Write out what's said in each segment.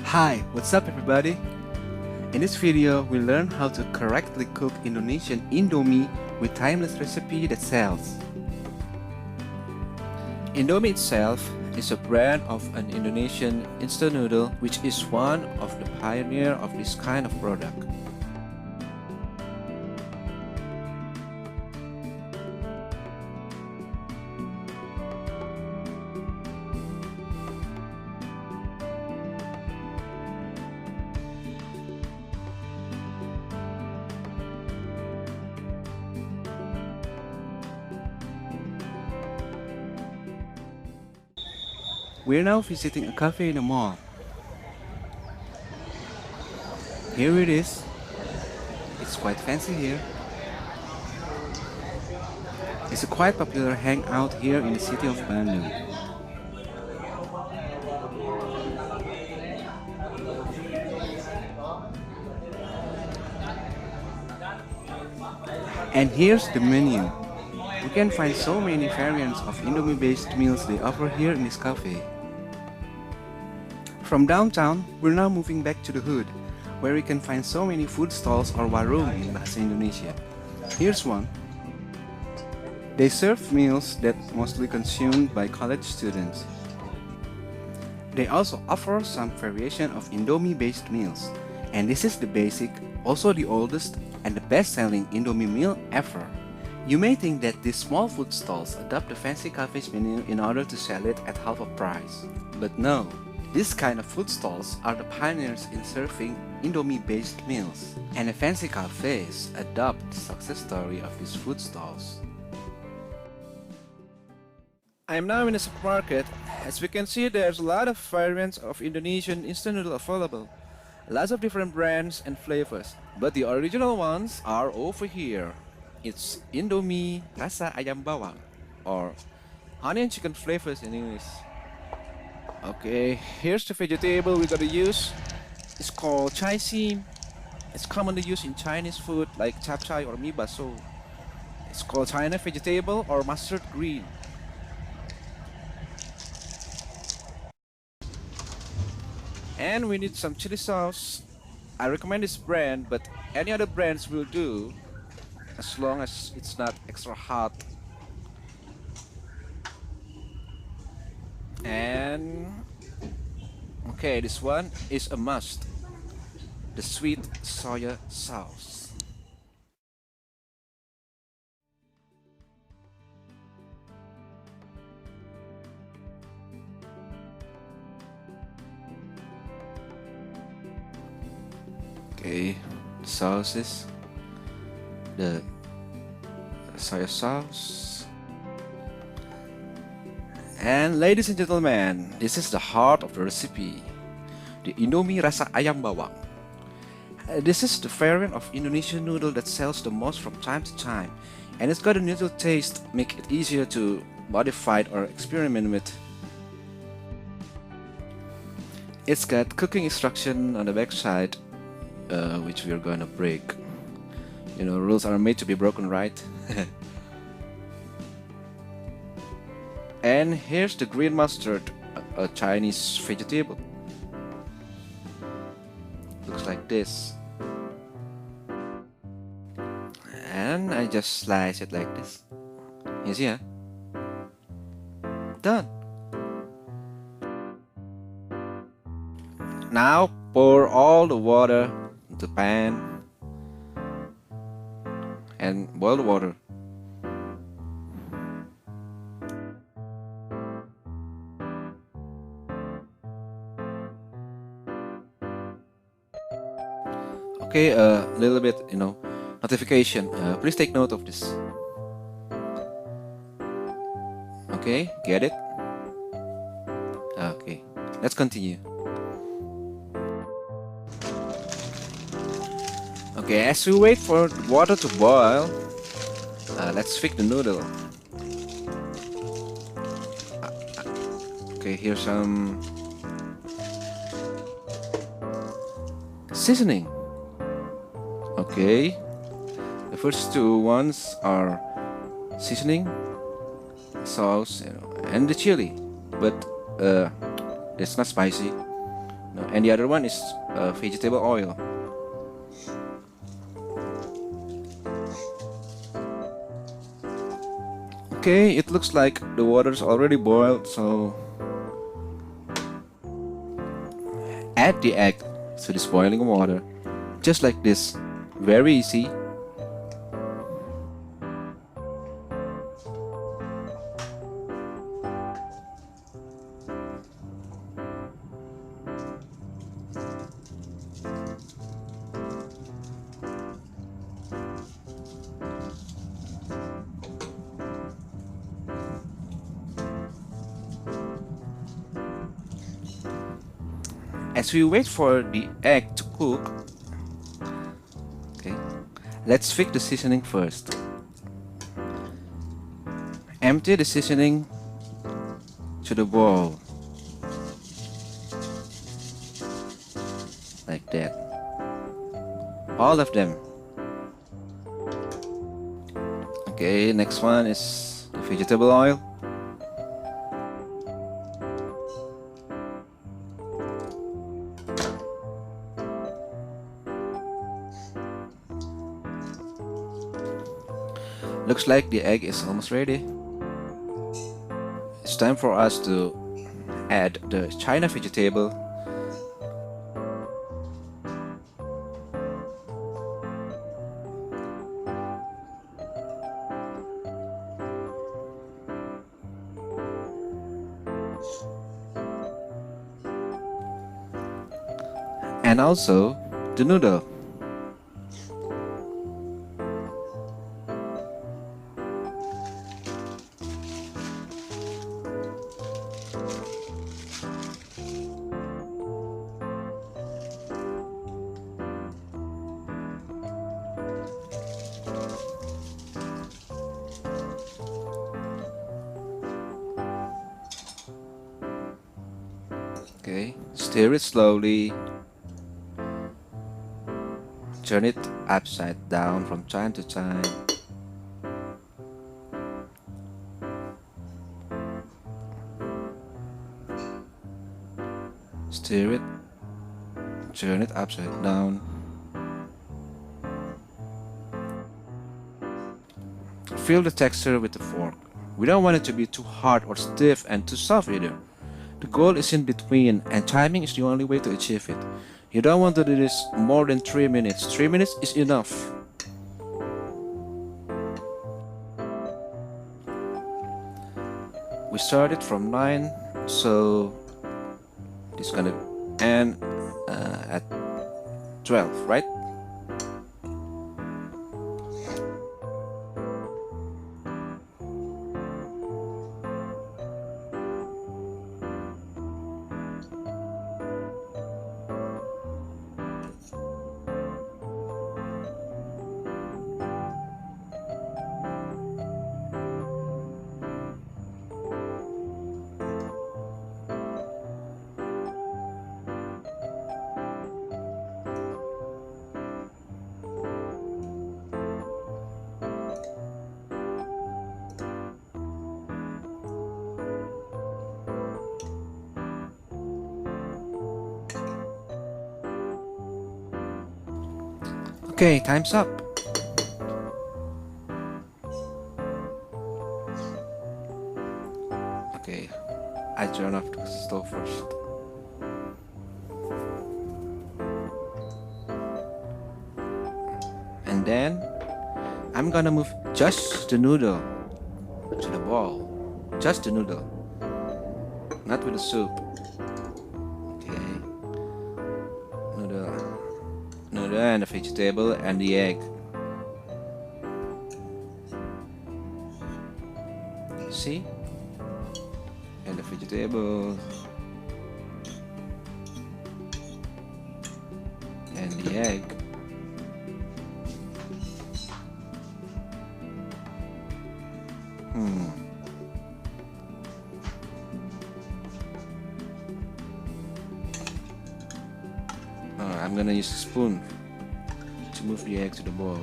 Hi, what's up everybody? In this video, we'll learn how to correctly cook Indonesian Indomie with timeless recipe that sells. Indomie itself is a brand of an Indonesian instant noodle which is one of the pioneer of this kind of product. We're now visiting a cafe in a mall. Here it is. It's quite fancy here. It's a quite popular hangout here in the city of Bandung. And here's the menu. You can find so many variants of Indomie-based meals they offer here in this cafe. From downtown, we're now moving back to the hood, where we can find so many food stalls or warung in Bahasa Indonesia. Here's one. They serve meals that mostly consumed by college students. They also offer some variation of Indomie-based meals, and this is the basic, also the oldest, and the best-selling Indomie meal ever. You may think that these small food stalls adopt the fancy cafe's menu in order to sell it at half a price. But no, these kind of food stalls are the pioneers in serving Indomie-based meals, and the fancy cafes adopt the success story of these food stalls. I'm now in a supermarket. As we can see, there's a lot of variants of Indonesian instant noodle available. Lots of different brands and flavors, but the original ones are over here. It's Indomie Rasa Ayam Bawang, or onion chicken flavors in English. Okay, here's the vegetable we're gonna use. It's called chai sim. It's commonly used in Chinese food like chap chai or mi baso. It's called China vegetable or mustard green. And we need some chili sauce. I recommend this brand, but any other brands will do, as long as it's not extra hot. And okay, this one is a must. The sweet soya sauce. Okay, the sauces. The soya sauce. And ladies and gentlemen, this is the heart of the recipe, the Indomie Rasa Ayam Bawang. This is the variant of Indonesian noodle that sells the most from time to time, and it's got a neutral taste, make it easier to modify or experiment with. It's got cooking instruction on the back side, which we are gonna break. You know, rules are made to be broken, right? And here's the green mustard, a Chinese vegetable. Looks like this. And I just slice it like this. You see, huh? Done. Now pour all the water into the pan and boil the water. Okay, a little bit, notification. Please take note of this. Okay, get it? Okay, let's continue. Okay, as we wait for the water to boil, let's fix the noodle. Okay, here's some seasoning. Okay, the first two ones are seasoning, sauce, and the chili, but it's not spicy. No, and the other one is vegetable oil. Okay, it looks like the water's already boiled, so add the egg to this boiling water, just like this. Very easy. As we wait for the egg to cook, okay, let's fix the seasoning first. Empty the seasoning to the bowl, like that. All of them. Okay, next one is the vegetable oil. Looks like the egg is almost ready. It's time for us to add the China vegetable. And also the noodle. Okay, stir it slowly. Turn it upside down from time to time. Stir it. Turn it upside down. Feel the texture with the fork. We don't want it to be too hard or stiff and too soft either. The goal is in between, and timing is the only way to achieve it. You don't want to do this more than 3 minutes. 3 minutes is enough. We started from 9, so it's gonna end at 12, right? Okay, time's up. Okay, I turn off the stove first. And then I'm gonna move just the noodle to the bowl. Just the noodle, not with the soup. Okay, noodle and the vegetable and the egg. See? And the vegetable and the egg. I'm gonna use a spoon to move the egg to the bowl.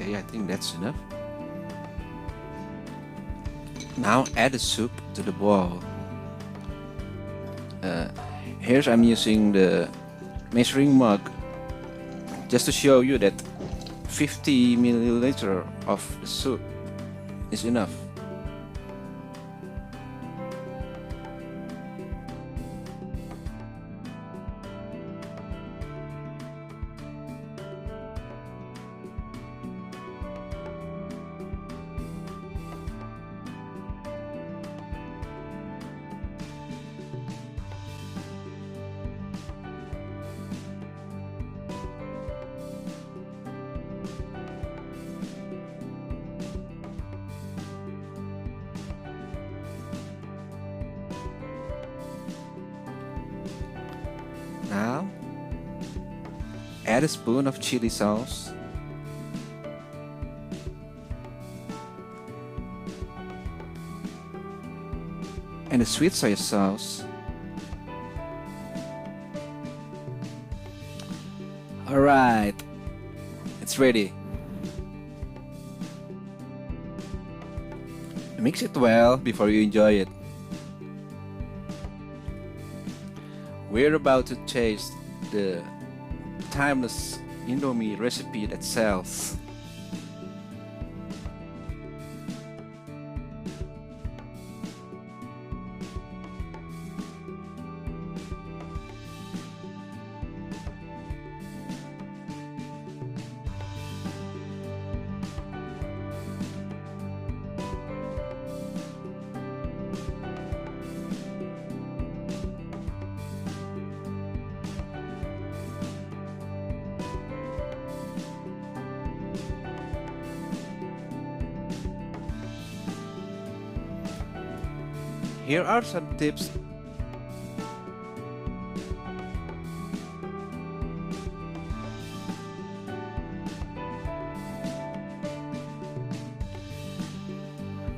Okay, I think that's enough. Now add the soup to the bowl. Here I'm using the measuring mug just to show you that 50 milliliter of soup is enough. Now, add a spoon of chili sauce. And a sweet soy sauce. Alright, it's ready. Mix it well before you enjoy it. We're about to taste the timeless Indomie recipe that sells. Here are some tips.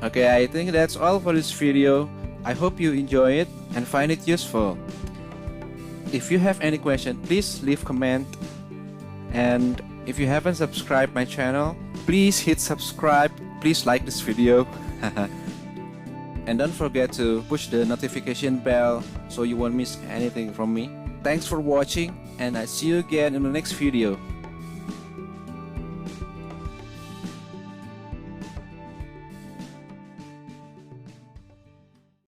Okay, I think that's all for this video. I hope you enjoy it and find it useful. If you have any question, please leave comment. And if you haven't subscribed my channel, please hit subscribe. Please like this video. And don't forget to push the notification bell so you won't miss anything from me. Thanks for watching, and I see you again in the next video.